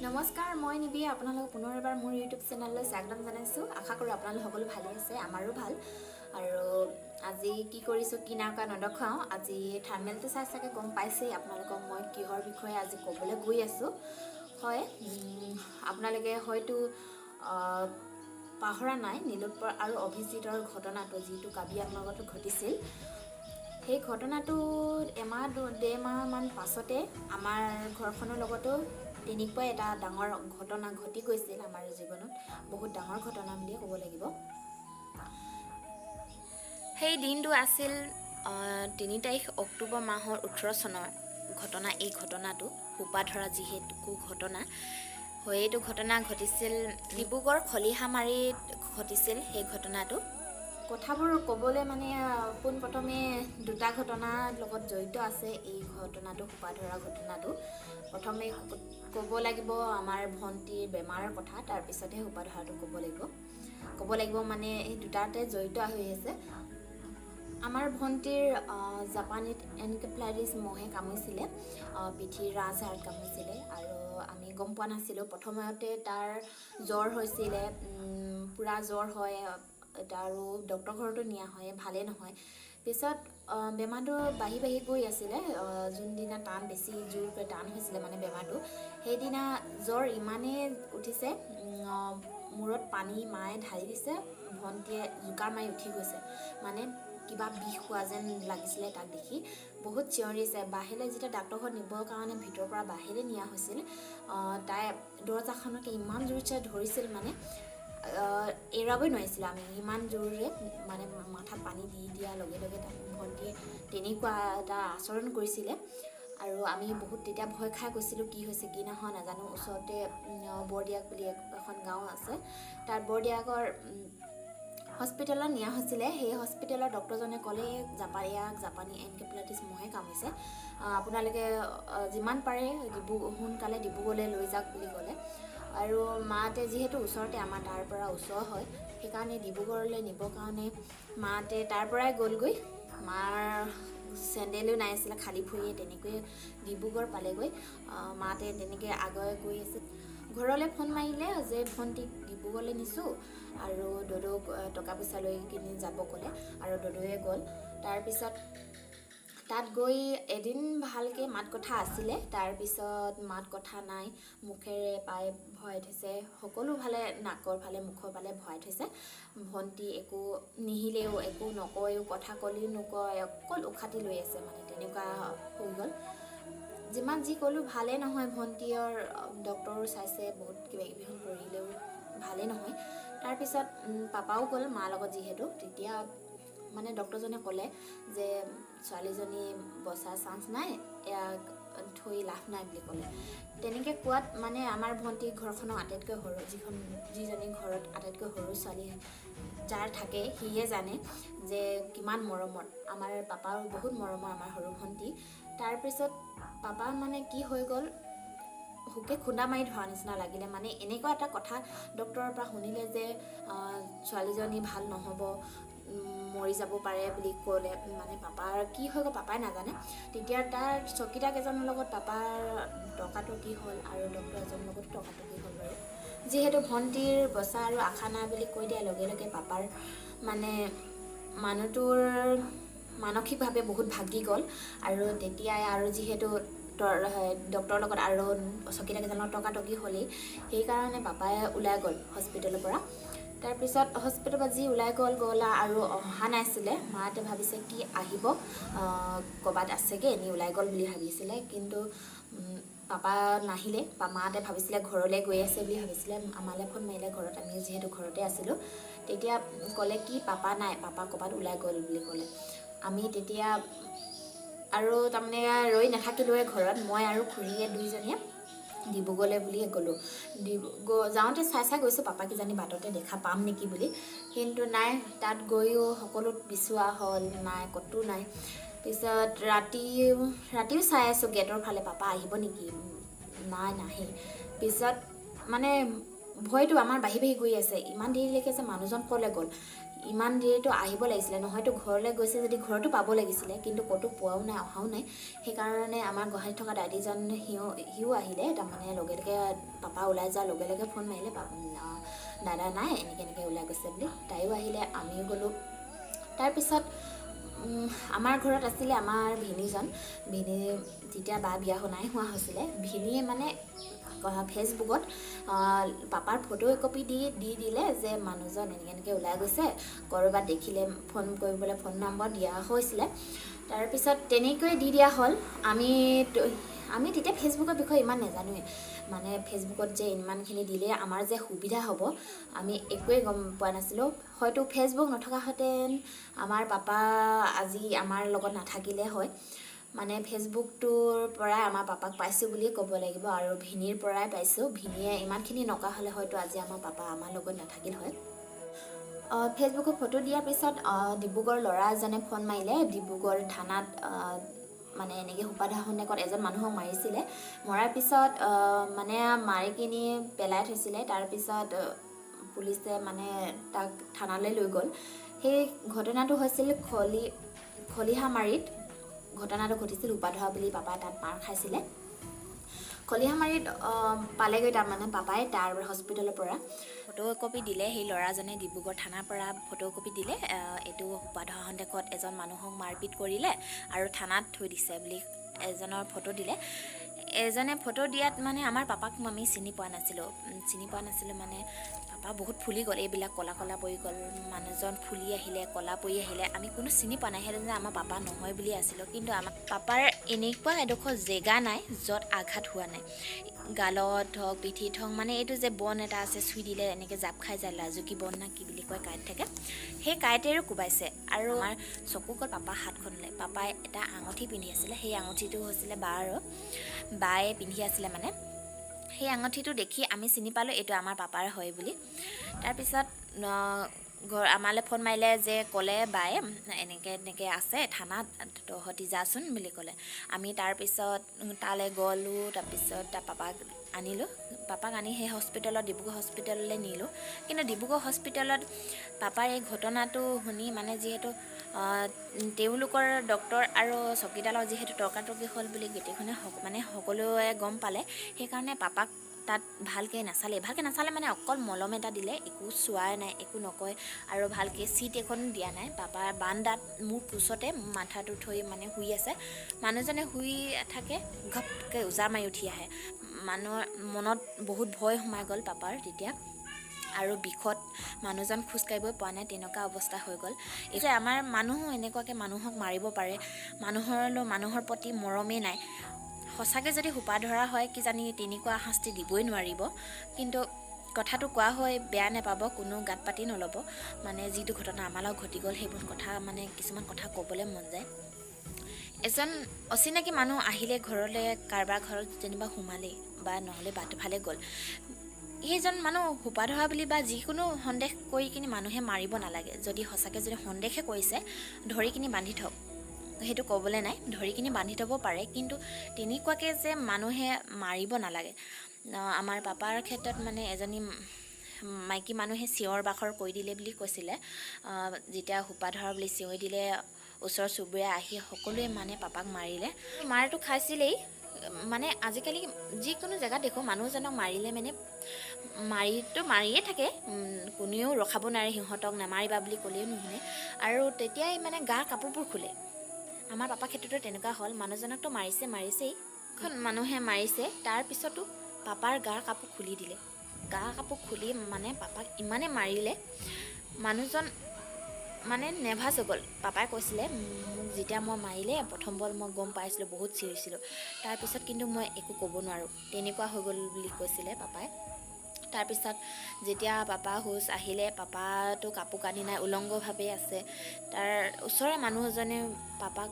নমস্কাৰ, মই নিবি আপোনালোক পুনৰ এবাৰ মোৰ ইউটিউব চেনেললৈ স্বাগতম জনাইছোঁ। আশা কৰোঁ আপোনালোক সকলো ভালে আছে, আমাৰো ভাল। আৰু আজি কি কৰিছোঁ কি নাই কৰা নেদেখাওঁ। আজি থাম্বনেইলটো চাই চাগে গম পাইছেই আপোনালোকক মই কিহৰ বিষয়ে আজি ক'বলৈ গৈ আছোঁ। হয়, আপোনালোকে হয়তো পাহৰা নাই নীলোৎপল আৰু অভিজিতৰ ঘটনাটো, যিটো কাবিৰ আগমগতো ঘটিছিল। সেই ঘটনাটো ডেৰমাহমান পাছতে আমাৰ ঘৰখনৰ লগতো তেনেকুৱাই এটা ডাঙৰ ঘটনা ঘটি গৈছিল আমাৰ জীৱনত, বহুত ডাঙৰ ঘটনা বুলিয়ে ক'ব লাগিব। সেই দিনটো আছিল 3 তাৰিখ অক্টোবৰ মাহৰ 18 চনৰ ঘটনা। এই ঘটনাটো সোপা ধৰা যিহেতু ঘটনা হয়, এইটো ঘটনা ঘটিছিল ডিব্ৰুগড় খলিহামাৰীত ঘটিছিল। সেই ঘটনাটো কথাবোৰ ক'বলৈ মানে পোনপ্ৰথমে দুটা ঘটনাৰ লগত জড়িত আছে। এই ঘটনাটো সোপা ধৰা ঘটনাটো প্ৰথমে ক'ব লাগিব আমাৰ ভণ্টিৰ বেমাৰৰ কথা, তাৰপিছতহে সোপা ধৰাটো ক'ব লাগিব মানে এই দুটাতে জড়িত হৈ আছে। আমাৰ ভণ্টিৰ জাপানীজ এনকেফেলাইটিছ মহে কামুৰিছিলে, পিঠিৰ ৰাজহাড়ত কামুৰিছিলে আৰু আমি গম পোৱা নাছিলোঁ। প্ৰথমতে তাৰ জ্বৰ হৈছিলে, পূৰা জ্বৰ হয় আৰু ডক্তৰ ঘৰতো নিয়া হয়, ভালেই নহয়। পিছত বেমাৰটো বাঢ়ি গৈ আছিলে। যোনদিনা বেছি জোৰকৈ টান হৈছিলে মানে বেমাৰটো, সেইদিনা জ্বৰ ইমানেই উঠিছে, মূৰত পানী মায়ে ঢালি দিছে। ভণ্টিয়ে জোকাৰ মাৰি উঠি গৈছে, মানে কিবা বিষ হোৱা যেন লাগিছিলে। তাক দেখি বহুত চিঞৰিছে। বাহিৰলৈ যেতিয়া ডাক্তৰ ঘৰত নিবৰ কাৰণে ভিতৰৰ পৰা বাহিৰলৈ নিয়া হৈছিল, তাই দৰজাখনকে ইমান জোৰছে ধৰিছিল, মানে এৰাবই নোৱাৰিছিলোঁ আমি, ইমান জোৰেৰে মানে মাথাত পানী দি দিয়াৰ লগে লগে তাই ভণ্টিয়ে তেনেকুৱা এটা আচৰণ কৰিছিলে। আৰু আমি বহুত তেতিয়া ভয় খাই গৈছিলোঁ, কি হৈছে কি নহয় নাজানো। ওচৰতে বৰদিয়াক বুলি এখন গাঁও আছে, তাত বৰদিয়াকৰ হস্পিটেলত নিয়া হৈছিলে। সেই হস্পিটেলৰ ডক্টৰজনে ক'লে জাপানী এনকেফেলাইটিছ মহে কামুৰিছে, আপোনালোকে যিমান পাৰে সোনকালে ডিব্ৰুগড়লৈ লৈ যাওক বুলি ক'লে। আৰু মাহঁতে যিহেতু ওচৰতে, আমাৰ তাৰ পৰা ওচৰ হয়, সেইকাৰণে ডিব্ৰুগড়লৈ নিবৰ কাৰণে মাহঁতে তাৰ পৰাই গ'লগৈ। মাৰ চেণ্ডেলো নাই আছিলে, খালী ভৰিয়ে তেনেকৈয়ে ডিব্ৰুগড় পালেগৈ। মাহঁতে তেনেকৈ আগুৱাই গৈ আছে। ঘৰলৈ ফোন মাৰিলে যে ভণ্টিক ডিব্ৰুগড়লৈ নিছোঁ আৰু দদৌক টকা পইচা লৈ কিনি যাব ক'লে, আৰু দদৌয়ে গ'ল। তাৰপিছত তাত গৈ এদিন ভালকৈ মাত কথা আছিলে, তাৰপিছত মাত কথা নাই, মুখেৰে পাই ভৰাই থৈছে, সকলো ফালে নাকৰ ফালে মুখৰ ফালে ভৰাই থৈছে। ভণ্টি একো নিহিলেও, একো নকয়ও, কথা ক'লেও নকয়, অকল উশাতি লৈ আছে, মানে তেনেকুৱা হৈ গ'ল। যিমান যি ক'লোঁ ভালেই নহয়। ভণ্টিৰ ডক্টৰো চাইছে, বহুত কিবাকিবি কৰিলেও ভালেই নহয়। তাৰপিছত পাপাও গ'ল মাৰ লগত, যিহেতু তেতিয়া মানে ডক্টৰজনে ক'লে যে ছোৱালীজনী বচাৰ চান্স নাই, ইয়াক থৈ লাভ নাই বুলি ক'লে। তেনেকৈ কোৱাত মানে আমাৰ ভণ্টি ঘৰখনৰ আটাইতকৈ সৰু, যিজনী ঘৰত আটাইতকৈ সৰু ছোৱালী যাৰ থাকে, সিহে জানে যে কিমান মৰমৰ। আমাৰ পাপাৰো বহুত মৰমৰ আমাৰ সৰু ভণ্টি। তাৰপিছত পাপা মানে কি হৈ গ'ল, হোকে খুন্দা মাৰি ধৰা নিচিনা লাগিলে। মানে এনেকুৱা এটা কথা ডক্টৰৰ পৰা শুনিলে যে ছোৱালীজনী ভাল নহ'ব, মৰি যাব পাৰে বুলি ক'লে। মানে পাপাৰ কি হৈ গ'ল পাপাই নাজানে। তেতিয়া তাৰ চকীদাৰ কেইজনৰ লগত পাপাৰ তৰ্কাতৰ্কি হ'ল, আৰু ডক্টৰ এজনৰ লগতো তৰ্কাতৰ্কি হ'ল বাৰু। যিহেতু ভণ্টিৰ বচা আৰু আশা নাই বুলি কৈ দিয়াৰ লগে লগে পাপাৰ মানে মানুহটোৰ মানসিকভাৱে বহুত ভাগি গ'ল। আৰু তেতিয়াই আৰু যিহেতু ডক্টৰৰ লগত আৰু চকীদাৰ কেইজনৰ তৰ্কাতৰ্কি হ'লেই, সেইকাৰণে পাপাই ওলাই গ'ল হস্পিটেলৰ পৰা। তাৰপিছত হস্পিটেলৰ পৰা যি ওলাই গ'ল আৰু অহা নাছিলে। মাহঁতে ভাবিছে কি আহিব, ক'ৰবাত আছেগৈ, এনেই ওলাই গ'ল বুলি ভাবিছিলে। কিন্তু পাপা নাহিলে। মাহঁতে ভাবিছিলে ঘৰলৈ গৈ আছে বুলি ভাবিছিলে। আমালৈ ফোন মাৰিলে ঘৰত, আমি যিহেতু ঘৰতে আছিলোঁ। তেতিয়া ক'লে কি পাপা নাই, পাপা ক'ৰবাত ওলাই গ'ল বুলি ক'লে। আমি তেতিয়া আৰু তাৰমানে ৰৈ নাথাকিলোৱে ঘৰত, মই আৰু খুৰীয়ে দুইজনীয়ে ডিব্ৰুগড়লৈ বুলিয়ে গ'লোঁ। যাওঁতে চাই গৈছোঁ পাপা কিজানি বাটতে দেখা পাম নেকি বুলি, কিন্তু নাই। তাত গৈও সকলো বিচৰা হ'ল, নাই, ক'তো নাই। পিছত ৰাতিও চাই আছোঁ গেটৰ ফালে, পাপা আহিব নেকি, নাই, নাহে। পিছত মানে ভয়টো আমাৰ বাঢ়ি গৈ আছে, ইমান দেৰিলৈকে যে মানুহজন ক'লৈ গ'ল, ইমান দেৰিতো আহিব লাগিছিলে, নহয়তো ঘৰলৈ গৈছে যদি ঘৰতো পাব লাগিছিলে, কিন্তু ক'তো পোৱাও নাই, অহাও নাই। সেইকাৰণে আমাৰ গুৱাহাটীত থকা দাদীজন সিও আহিলে। তাৰমানে লগে লগে পাপা ওলাই যোৱাৰ লগে লগে ফোন মাৰিলে, দাদা নাই, এনেকৈ ওলাই গৈছে বুলি। তাইও আহিলে, আমিও গ'লোঁ। তাৰপিছত আমাৰ ঘৰত আছিলে আমাৰ ভিনীজন। ভিনী যেতিয়া বিয়া নাই হোৱা হৈছিলে, ভিনীয়ে মানে ফেচবুকত পাপাৰ ফটো একপি দি দিলে যে মানুহজন এনেকৈ ওলাই গৈছে, ক'ৰবাত দেখিলে ফোন কৰিবলৈ ফোন নম্বৰ দিয়া হৈছিলে। তাৰপিছত তেনেকৈ দি দিয়া হ'ল। আমি তেতিয়া ফেচবুকৰ বিষয়ে ইমান নাজানোৱেই, মানে ফেচবুকত যে ইমানখিনি দিলে আমাৰ যে সুবিধা হ'ব আমি একোৱেই গম পোৱা নাছিলোঁ। হয়তো ফেচবুক নথকাহেঁতেন আমাৰ পাপা আজি আমাৰ লগত নাথাকিলে হয়। মানে ফেচবুকটোৰ পৰাই আমাৰ পাপাক পাইছোঁ বুলিয়ে ক'ব লাগিব, আৰু ভিনীৰ পৰাই পাইছোঁ। ভিনীয়ে ইমানখিনি নকৰা হ'লে হয়তো আজি আমাৰ পাপা আমাৰ লগত নাথাকিল হয়। ফেচবুকত ফটো দিয়াৰ পিছত ডিব্ৰুগড়ৰ ল'ৰা এজনে ফোন মাৰিলে। ডিব্ৰুগড় থানাত মানে এনেকৈ সোপাধৰা সন্দেহত এজন মানুহক মাৰিছিলে। মৰাৰ পিছত মানে মাৰি কিনি পেলাই থৈছিলে। তাৰপিছত পুলিচে মানে তাক থানালৈ লৈ গ'ল। সেই ঘটনাটো হৈছিল খলিহামাৰীত। ঘটনাটো ঘটিছিল সোপাধৰা বুলি পাপাই তাত মাৰ খাইছিলে। খলিহামাৰীত পালেগৈ তাৰমানে পাপাই তাৰ হস্পিটেলৰ পৰা ফটো কপি দিলে। সেই ল'ৰাজনে ডিব্ৰুগড় থানাৰ পৰা ফটো কপি দিলে, এইটো সোপাধৰা সন্দেহত এজন মানুহক মাৰপিট কৰিলে আৰু থানাত থৈ দিছে বুলি এজনৰ ফটো দিলে। এজনে ফটো দিয়াত মানে আমাৰ পাপাক আমি চিনি পোৱা নাছিলোঁ। মানে পাপা বহুত ফুলি গ'ল, এইবিলাক ক'লা পৰি গ'ল, মানুহজন ফুলি আহিলে, ক'লা পৰি আহিলে। আমি কোনো চিনি পোৱা নাই, সেইটো যে আমাৰ পাপা নহয় বুলি আছিলোঁ। কিন্তু আমাৰ পাপাৰ এনেকুৱা এডোখৰ জেগা নাই য'ত আঘাত হোৱা নাই। গালত হওক, পিঠিত হওক, মানে এইটো যে বন এটা আছে, চুই দিলে এনেকৈ জাপ খাই যায়, লাজুকী বন না কি বুলি কয়, কাঁইট থাকে, সেই কাঁইটেৰো কোবাইছে। আৰু আমাৰ চকু গ'ল পাপা হাতখনলৈ। পাপাই এটা আঙুঠি পিন্ধি আছিলে, সেই আঙুঠিটো হৈছিলে বায়ে পিন্ধি আছিলে। মানে সেই আঙুঠিটো দেখি আমি চিনি পালোঁ এইটো আমাৰ পাপাৰ হয় বুলি। তাৰপিছত আমালৈ ফোন মাৰিলে যে ক'লে বায়ে এনেকৈ আছে থানাত, তহঁতি যাচোন বুলি ক'লে। আমি তাৰপিছত তালৈ গ'লোঁ। তাৰপিছত পাপাক আনি সেই ডিব্ৰুগড় হস্পিটেললৈ নিলোঁ। কিন্তু ডিব্ৰুগড় হস্পিটেলত পাপাৰ এই ঘটনাটো শুনি মানে যিহেতু তেওঁলোকৰ ডক্তৰ আৰু চকীদাৰৰ যিহেতু তৰ্কাতৰ্কি হ'ল বুলি গোটেইখনে মানে সকলোৱে গম পালে, সেইকাৰণে পাপাক তাত ভালকৈ নাচালে মানে অকল মলম এটা দিলে, একো চোৱাই নাই, একো নকয়, আৰু ভালকৈ চিট এখনো দিয়া নাই। পাপাৰ বান্দাত মোৰ কোচতে মাথাটো থৈ মানে শুই আছে। মানুহজনে শুই থাকে, ঘপকৈ উজা মাৰি উঠি আহে। মানুহৰ মনত বহুত ভয় সোমাই গ'ল পাপাৰ তেতিয়া, আৰু বিষত মানুহজন খোজকাঢ়িবই পৰা নাই, তেনেকুৱা অৱস্থা হৈ গ'ল। এতিয়া আমাৰ মানুহো এনেকুৱাকৈ মানুহক মাৰিব পাৰে, মানুহৰ প্ৰতি মৰমেই নাই। সঁচাকৈ যদি সোপাধৰা হয় কিজানি তেনেকুৱা শাস্তি দিবই নোৱাৰিব। কিন্তু কথাটো কোৱা হয়, বেয়া নাপাব, কোনো গাত পাতি নল'ব। মানে যিটো ঘটনা আমাৰ লগত ঘটি গ'ল, সেইবোৰ কথা মানে কিছুমান কথা ক'বলৈ মন যায়। এজন অচিনাকি মানুহ আহিলে ঘৰলৈ, কাৰোবাৰ ঘৰত যেনিবা সোমালেই বা নহ'লে বাটফালে গ'ল, সেইজন মানুহ সোপাধৰা বুলি বা যিকোনো সন্দেহ কৰি কিনি মানুহে মাৰিব নালাগে। যদি সঁচাকৈ যদি সন্দেহে কৰিছে, ধৰি কিনি বান্ধি থওক, সেইটো ক'বলৈ নাই, ধৰি কিনি বান্ধি থ'ব পাৰে, কিন্তু তেনেকুৱাকৈ যে মানুহে মাৰিব নালাগে। আমাৰ পাপাৰ ক্ষেত্ৰত মানে এজনী মাইকী মানুহে চিঞৰ বাখৰ কৰি দিলে বুলি কৈছিলে। যেতিয়া সোপাধৰা বুলি চিঞৰি দিলে, ওচৰ চুবুৰীয়া আহি সকলোৱে মানে পাপাক মাৰিলে। মাৰটো খাইছিলেই। মানে আজিকালি যিকোনো জেগাত দেখোঁ মানুহজনক মাৰিলে মানে মাৰিয়ে থাকে, কোনেও ৰখাব নোৱাৰে, সিহঁতক নামাৰিবা বুলি ক'লেও নুশুনে। আৰু তেতিয়াই মানে গাৰ কাপোৰবোৰ খোলে। আমাৰ পাপাৰ ক্ষেত্ৰতো তেনেকুৱা হ'ল, মানুহজনকতো মাৰিছেই, মানুহে মাৰিছে, তাৰপিছতো পাপাৰ গাৰ কাপোৰ খুলি দিলে। গাৰ কাপোৰ খুলি মানে পাপাক ইমানে মাৰিলে, মানুহজন মানে নেভাজ হৈ গ'ল। পাপাই কৈছিলে, মোক যেতিয়া মই মাৰিলে প্ৰথমবাৰ মই গম পাইছিলোঁ, বহুত চিঞৰিছিলোঁ, তাৰপিছত কিন্তু মই একো ক'ব নোৱাৰোঁ, তেনেকুৱা হৈ গ'ল বুলি কৈছিলে পাপাই। তাৰপিছত যেতিয়া পাপা হুঁচ আহিলে, পাপাটো কাপোৰ কানি নাই, উলংগভাৱে আছে। তাৰ ওচৰৰে মানুহ এজনে পাপাক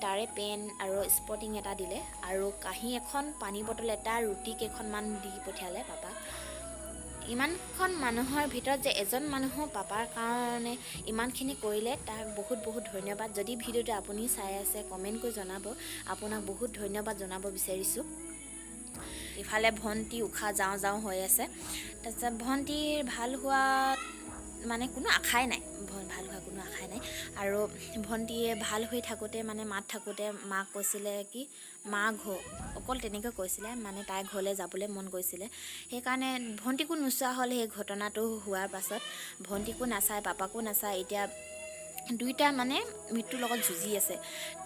তাৰে পেণ্ট আৰু স্পৰ্টিং এটা দিলে, আৰু কাঁহী এখন, পানী বটল এটা, ৰুটি কেইখনমান দি পঠিয়ালে পাপাক। ইমানখন মানুহৰ ভিতৰত যে এজন মানুহো পাপাৰ কাৰণে ইমানখিনি কৰিলে, তাক বহুত বহুত ধন্যবাদ। যদি ভিডিঅ'টো আপুনি চাই আছে, কমেণ্ট কৰি জনাব, আপোনাক বহুত ধন্যবাদ জনাব বিচাৰিছোঁ। ইফালে ভণ্টি উশাহ যাওঁ হৈ আছে। তাৰপিছত ভণ্টিৰ ভাল হোৱাত মানে কোনো আশাই নাই, ভাল হোৱা কোনো আশাই নাই। আৰু ভণ্টিয়ে ভাল হৈ থাকোঁতে মানে মাত থাকোঁতে মাক কৈছিলে কি মা অকল তেনেকৈ কৈছিলে, মানে তাইৰ ঘৰলৈ যাবলৈ মন গৈছিলে। সেইকাৰণে ভণ্টিকো নোচোৱা হ'ল। সেই ঘটনাটো হোৱাৰ পাছত ভণ্টিকো নাচায়, পাপাকো নাচায়, এতিয়া দুইটা মানে মৃত্যুৰ লগত যুঁজি আছে।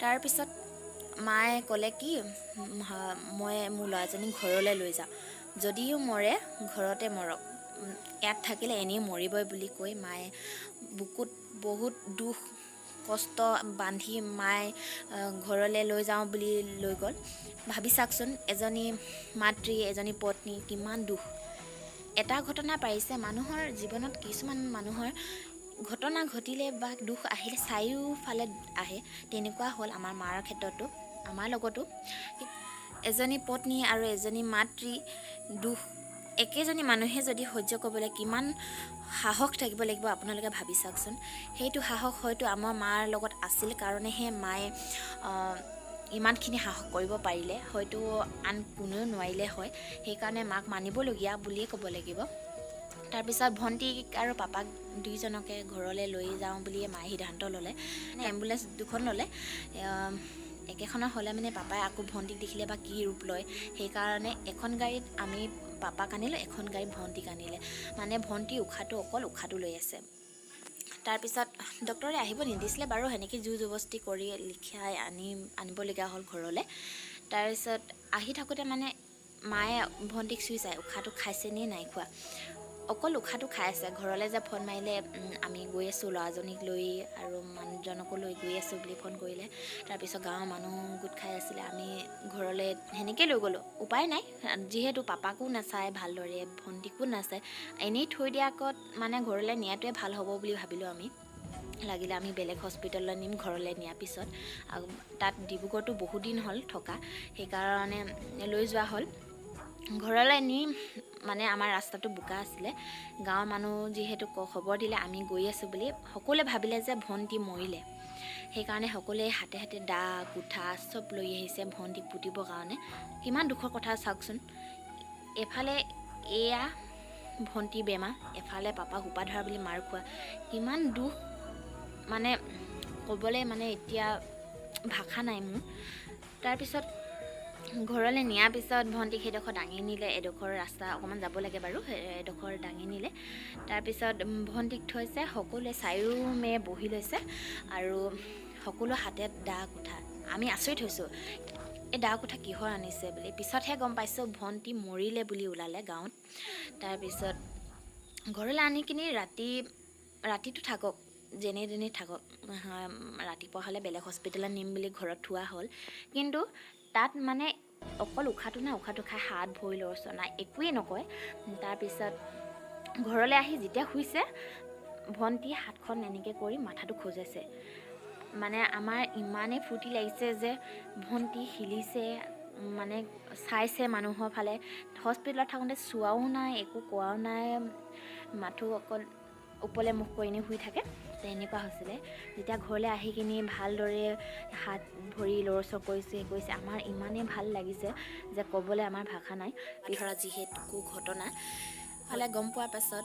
তাৰপিছত মায়ে ক'লে কি মই মোৰ ল'ৰাজনীক ঘৰলৈ লৈ যাওঁ, যদিও মৰে ঘৰতে মৰক, ইয়াত থাকিলে এনেই মৰিবই বুলি কৈ মায়ে বুকুত বহুত দুখ কষ্ট বান্ধি মায়ে ঘৰলৈ লৈ যাওঁ বুলি লৈ গ'ল। ভাবি চাওকচোন, এজনী মাতৃ, এজনী পত্নী কিমান দুখ। এটা ঘটনা পাৰিছে মানুহৰ জীৱনত, কিছুমান মানুহৰ ঘটনা ঘটিলে বা দুখ আহিলে চাৰিওফালে আহে। তেনেকুৱা হ'ল আমাৰ মাৰ ক্ষেত্ৰতো, আমাৰ লগতো। এজনী পত্নী আৰু এজনী মাতৃ দুখ একেজনী মানুহে যদি সহ্য কৰিবলৈ কিমান সাহস থাকিব লাগিব আপোনালোকে ভাবি চাওকচোন। সেইটো সাহস হয়তো আমাৰ মাৰ লগত আছিল কাৰণেহে মায়ে ইমানখিনি সাহস কৰিব পাৰিলে, হয়তো আন কোনেও নোৱাৰিলে হয়। সেইকাৰণে মাক মানিবলগীয়া বুলিয়ে ক'ব লাগিব। তাৰপিছত ভণ্টিক আৰু পাপাক দুইজনকে ঘৰলৈ লৈ যাওঁ বুলিয়ে মায়ে সিদ্ধান্ত ল'লে। এম্বুলেঞ্চ দুখন ল'লে, একেখনৰ হ'লে মানে পাপাই আকৌ ভণ্টিক দেখিলে বা কি ৰূপ লয়, সেইকাৰণে এখন গাড়ীত আমি পাপাক আনিলোঁ, এখন গাড়ীত ভণ্টিক আনিলে। মানে ভণ্টিৰ অকল উশাহটো লৈ আছে। তাৰপিছত ডক্টৰে আহিব নিদিছিলে বাৰু, সেনেকৈ জোৰ জবস্তি কৰি লিখাই আনিবলগীয়া হ'ল ঘৰলৈ। তাৰপিছত আহি থাকোঁতে মানে মায়ে ভণ্টিক চুই চায় উশাহটো খাইছে নে নাই খোৱা, অকল উশাহটো খাই আছে। ঘৰলৈ যে ফোন মাৰিলে আমি গৈ আছোঁ ল'ৰাজনীক লৈ আৰু মানুহজনকো লৈ গৈ আছোঁ বুলি ফোন কৰিলে। তাৰপিছত গাঁৱৰ মানুহ গোট খাই আছিলে, আমি ঘৰলৈ সেনেকৈ লৈ গ'লোঁ। উপায় নাই, যিহেতু পাপাকো নাচায় ভালদৰে, ভণ্টিকো নাচায়, এনেই থৈ দিয়া আগত মানে ঘৰলৈ নিয়াটোৱে ভাল হ'ব বুলি ভাবিলোঁ আমি। লাগিলে আমি বেলেগ হস্পিটেললৈ নিম ঘৰলৈ নিয়াৰ পিছত। তাত ডিব্ৰুগড়তো বহুত দিন হ'ল থকা, সেইকাৰণে লৈ যোৱা হ'ল। ঘৰলৈ নি মানে আমাৰ ৰাস্তাটো বোকা আছিলে, গাঁৱৰ মানুহ যিহেতু খবৰ দিলে আমি গৈ আছোঁ বুলি, সকলোৱে ভাবিলে যে ভণ্টি মৰিলে। সেইকাৰণে সকলোৱে হাতে হাতে দা কুঠা চব লৈ আহিছে ভণ্টিক পুতিবৰ কাৰণে। কিমান দুখৰ কথা চাওকচোন, এফালে এয়া ভণ্টি বেমাৰ, এফালে পাপা সোপা ধৰা বুলি মাৰ খোৱা, কিমান দুখ মানে ক'বলৈ মানে এতিয়া ভাষা নাই মোৰ। তাৰপিছত ঘৰলৈ নিয়াৰ পিছত ভণ্টিক সেইডোখৰ দাঙি নিলে, এডোখৰ ৰাস্তা অকণমান যাব লাগে বাৰু, এডোখৰ দাঙি নিলে। তাৰপিছত ভণ্টিক থৈছে, সকলোৱে চাৰিওমেৰে বহি লৈছে আৰু সকলো হাতে দা কুঠা। আমি আচৰিত হৈছোঁ, এই দা কুঠা কিহৰ আনিছে বুলি। পিছতহে গম পাইছোঁ ভণ্টি মৰিলে বুলি ওলালে গাঁৱত। তাৰপিছত ঘৰলৈ আনি কিনি ৰাতিটো থাকক, যেনে তেনে থাকক, ৰাতিপুৱা হ'লে বেলেগ হস্পিটেলত নিম বুলি ঘৰত থোৱা হ'ল। কিন্তু তাত মানে অকল উশাহটো খাই হাত ভৰি লৰচৰ নাই, একোৱেই নকয়। তাৰপিছত ঘৰলৈ আহি যেতিয়া শুইছে, ভণ্টি হাতখন এনেকৈ কৰি মাথাটো খজুৱাইছে। মানে আমাৰ ইমানেই ফূৰ্তি লাগিছে যে ভণ্টি হিলিছে, মানে চাইছে মানুহৰ ফালে। হস্পিটেলত থাকোঁতে চোৱাও নাই, একো কোৱাও নাই, মাথো অকল ওপৰলৈ মুখ কৰি এনেই শুই থাকে, তেনেকুৱা হৈছিলে। যেতিয়া ঘৰলৈ আহি কিনি ভালদৰে হাত ভৰি লৰচৰ কৰিছে, আমাৰ ইমানেই ভাল লাগিছে যে ক'বলৈ আমাৰ ভাষা নাই। ধৰা যিহেতু ঘটনা ফালে গম পোৱাৰ পাছত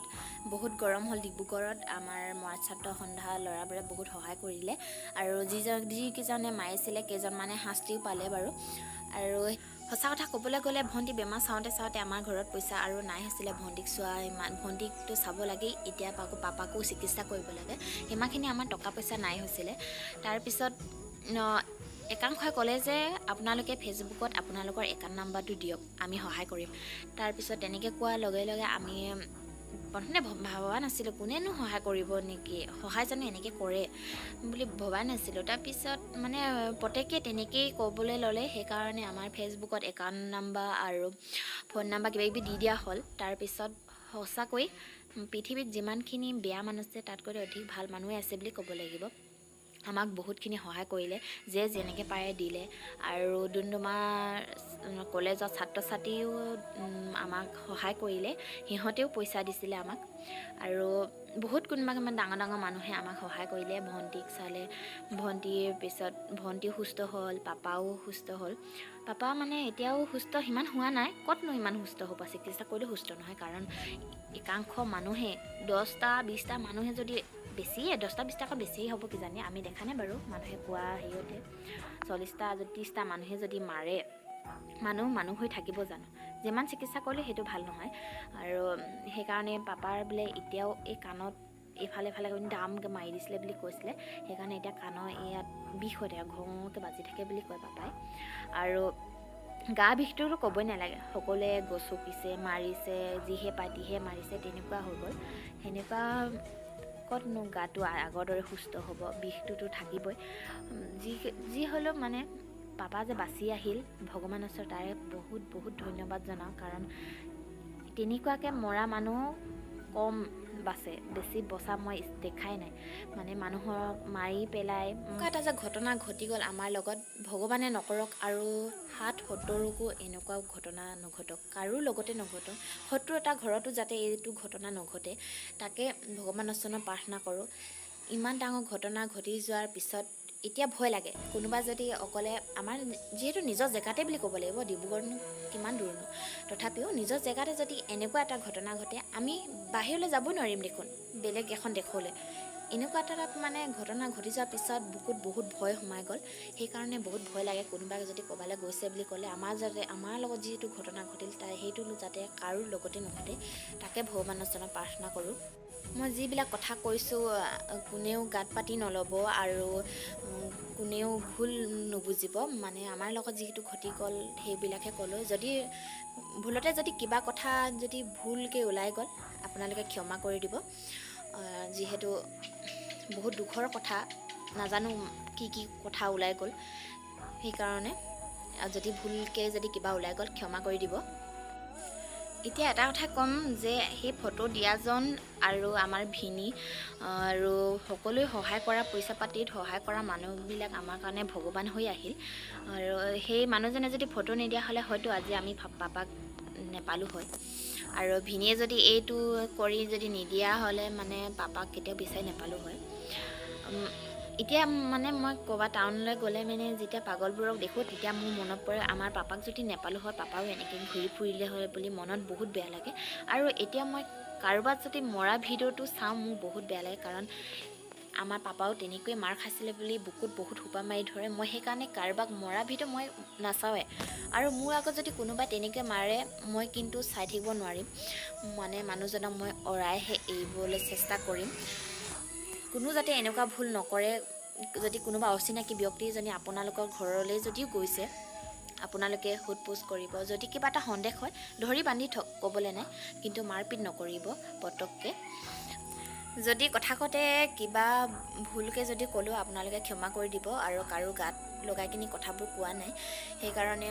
বহুত গৰম হ'ল ডিব্ৰুগড়ত। আমাৰ মৰাণ ছাত্ৰ সন্থা ল'ৰাবোৰে বহুত সহায় কৰিলে আৰু যিকেইজনে মাৰিছিলে কেইজনমানে শাস্তিও পালে বাৰু। আৰু সঁচা কথা ক'বলৈ গ'লে ভণ্টি বেমাৰ চাওঁতে আমাৰ ঘৰত পইচা আৰু নাই হৈছিলে ভণ্টিক চোৱা। ভণ্টিকটো চাব লাগেই, এতিয়া আকৌ পাপাকো চিকিৎসা কৰিব লাগে, সিমানখিনি আমাৰ টকা পইচা নাই হৈছিলে। তাৰপিছত একাংশই ক'লে যে আপোনালোকে ফেচবুকত আপোনালোকৰ একাউণ্ট নাম্বাৰটো দিয়ক, আমি সহায় কৰিম। তাৰপিছত তেনেকৈ কোৱাৰ লগে লগে আমি প্ৰথমতে ভবা নাছিলোঁ কোনেনো সহায় কৰিব নেকি, সহায় জানো এনেকৈ কৰে বুলি ভবা নাছিলোঁ। তাৰপিছত মানে প্ৰত্যেকেই তেনেকেই ক'বলৈ ল'লে, সেইকাৰণে আমাৰ ফেচবুকত একাউণ্ট নাম্বাৰ আৰু ফোন নাম্বাৰ কিবাকিবি দি দিয়া হ'ল। তাৰপিছত সঁচাকৈ পৃথিৱীত যিমানখিনি বেয়া মানুহ আছে তাতকৈ অধিক ভাল মানুহে আছে বুলি ক'ব লাগিব। আমাক বহুতখিনি সহায় কৰিলে, যে যেনেকৈ পাৰে দিলে। আৰু ডুমডুমা কলেজৰ ছাত্ৰ ছাত্ৰীও আমাক সহায় কৰিলে, সিহঁতেও পইচা দিছিলে আমাক। আৰু বহুত কোনোবা ডাঙৰ ডাঙৰ মানুহে আমাক সহায় কৰিলে, ভণ্টিক চালে। ভণ্টিৰ পিছত ভণ্টিও সুস্থ হ'ল, পাপাও সুস্থ হ'ল। পাপা মানে এতিয়াও সুস্থ সিমান হোৱা নাই, ক'তনো ইমান সুস্থ হ'ব, চিকিৎসা কৰিলেও সুস্থ নহয়। কাৰণ একাংশ মানুহে 10টা 20টা মানুহে যদি বেছিয়ে 10টা 20টাকৈ বেছিয়ে হ'ব কিজানি, আমি দেখা নাই বাৰু মানুহে কোৱা হেৰিয়তে। 40টা 30টা মানুহে যদি মাৰে, মানুহ হৈ থাকিব জানো? যিমান চিকিৎসা কৰিলে সেইটো ভাল নহয়। আৰু সেইকাৰণে পাপাৰ বোলে এতিয়াও এই কাণত এইফালে দামকৈ মাৰি দিছিলে বুলি কৈছিলে। সেইকাৰণে এতিয়া কাণৰ ইয়াত বিষ হৈ থাকে, ঘঙকৈ বাজি থাকে বুলি কয় পাপাই। আৰু গা বিষটোতো ক'বই নালাগে, সকলোৱে গচকিছে, মাৰিছে, যিহে পাই তিহে মাৰিছে, তেনেকুৱা হৈ গ'ল। সেনেকুৱা ক'তনো গাটো আগৰ দৰে সুস্থ হ'ব, বিষটোতো থাকিবই। যি হ'লেও মানে পাপা যে বাচি আহিল, ভগৱানৰ ওচৰত তাৰে বহুত বহুত ধন্যবাদ জনাওঁ। কাৰণ তেনেকুৱাকৈ মৰা মানুহ কম বাচে, বেছি বচা মই দেখাই নাই। মানে মানুহক মাৰি পেলাই এটা যে ঘটনা ঘটি গ'ল আমাৰ লগত, ভগৱানে নকৰক আৰু 7-70কো এনেকুৱা ঘটনা নঘটক, কাৰো লগতে নঘটক। 70টা ঘৰতো যাতে এইটো ঘটনা নঘটে, তাকে ভগৱানৰ ওচৰত প্ৰাৰ্থনা কৰোঁ। ইমান ডাঙৰ ঘটনা ঘটি যোৱাৰ পিছত এতিয়া ভয় লাগে। কোনোবা যদি অকলে, আমাৰ যিহেতু নিজৰ জেগাতে বুলি ক'ব লাগিব, ডিব্ৰুগড়নো কিমান দূৰনো, তথাপিও নিজৰ জেগাতে যদি এনেকুৱা এটা ঘটনা ঘটে, আমি বাহিৰলৈ যাব নোৱাৰিম দেখোন, বেলেগ এখন দেশলৈ। এনেকুৱা এটা মানে ঘটনা ঘটি যোৱাৰ পিছত বুকুত বহুত ভয় সোমাই গ'ল। সেইকাৰণে বহুত ভয় লাগে, কোনোবাই যদি ক'ৰবালৈ গৈছে বুলি ক'লে, আমাৰ লগত যিটো ঘটনা ঘটিল সেইটো যাতে কাৰো লগতে নঘটে, তাকে ভগৱানৰ ওচৰত প্ৰাৰ্থনা কৰোঁ। মই যিবিলাক কথা কৈছোঁ কোনেও গাত পাতি নল'ব আৰু কোনেও ভুল নুবুজিব। মানে আমাৰ লগত যিটো ঘটি গ'ল সেইবিলাকহে ক'লোঁ। যদি ভুলতে যদি কিবা কথা যদি ভুলকৈ ওলাই গ'ল, আপোনালোকে ক্ষমা কৰি দিব। যিহেতু বহুত দুখৰ কথা, নাজানো কি কথা ওলাই গ'ল, সেইকাৰণে যদি ভুলকৈ যদি কিবা ওলাই গ'ল ক্ষমা কৰি দিব। এতিয়া এটা কথা ক'ম যে সেই ফটো দিয়াজন আৰু আমাৰ ভিনি আৰু সকলোৱে সহায় কৰা, পইচা পাতিত সহায় কৰা মানুহবিলাক আমাৰ কাৰণে ভগৱান হৈ আহিল। আৰু সেই মানুহজনে যদি ফটো নিদিয়া হ'লে হয়তো আজি আমি পাপাক নেপালোঁ হয়। আৰু ভিনিয়ে যদি এইটো কৰি যদি নিদিয়া হ'লে মানে পাপাক কেতিয়াও বিচাৰি নেপালোঁ হয়। এতিয়া মানে মই ক'ৰবাত টাউনলৈ গ'লে মানে যেতিয়া পাগলবোৰক দেখোঁ, তেতিয়া মোৰ মনত পৰে আমাৰ পাপাক যদি নেপালোঁ হয়, পাপাও এনেকৈ ঘূৰি ফুৰিলে হয় বুলি মনত বহুত বেয়া লাগে। আৰু এতিয়া মই কাৰোবাক যদি মৰা ভিডিঅ'টো চাওঁ, মোৰ বহুত বেয়া লাগে। কাৰণ আমাৰ পাপাও তেনেকৈ মাৰ খাইছিলে বুলি বুকুত বহুত সোপা মাৰি ধৰে। মই সেইকাৰণে কাৰোবাক মৰা ভিডিঅ' মই নাচাওঁৱে। আৰু মোৰ আগত যদি কোনোবাই তেনেকৈ মাৰে, মই কিন্তু চাই থাকিব নোৱাৰিম। মানে মানুহজনক মই অৰাইহে এৰিবলৈ চেষ্টা কৰিম। কোনো যাতে এনেকুৱা ভুল নকৰে। যদি কোনোবা অচিনাকি ব্যক্তিজনে আপোনালোকৰ ঘৰলৈ যদিও গৈছে, আপোনালোকে সোধ পোছ কৰিব। যদি কিবা এটা সন্দেহ হয়, ধৰি বান্ধি ক'বলৈ নাই, কিন্তু মাৰপিট নকৰিব পটককৈ। যদি কথা কওঁতে কিবা ভুলকৈ যদি ক'লোঁ, আপোনালোকে ক্ষমা কৰি দিব। আৰু কাৰো গাত লগাই কিনি কথাবোৰ কোৱা নাই। সেইকাৰণে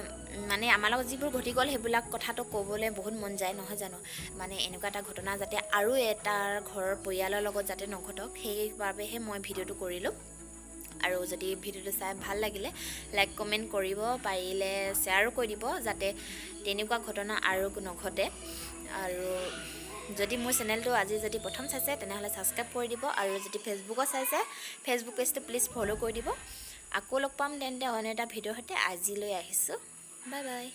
মানে আমাৰ লগত যিবোৰ ঘটি গ'ল সেইবিলাক কথাটো ক'বলৈ বহুত মন যায়, নহয় জানো? মানে এনেকুৱা এটা ঘটনা যাতে আৰু এটা ঘৰৰ পৰিয়ালৰ লগত যাতে নঘটক, সেইবাবেহে মই ভিডিঅ'টো কৰিলোঁ। আৰু যদি ভিডিঅ'টো চাই ভাল লাগিলে লাইক কমেণ্ট কৰিব, পাৰিলে শ্বেয়াৰো কৰি দিব, যাতে তেনেকুৱা ঘটনা আৰু নঘটে। আৰু যদি মোৰ চেনেলটো আজি যদি প্ৰথম চাইছে, তেনেহ'লে ছাবস্ক্ৰাইব কৰি দিব। আৰু যদি ফেচবুকত চাইছে, ফেচবুক পেজটো প্লিজ ফ'ল' কৰি দিব। আকৌ লগ পাম তেন্তে অন্য এটা ভিডিঅ'ৰ সৈতে। আজিলৈ আহিছোঁ, বাই বাই।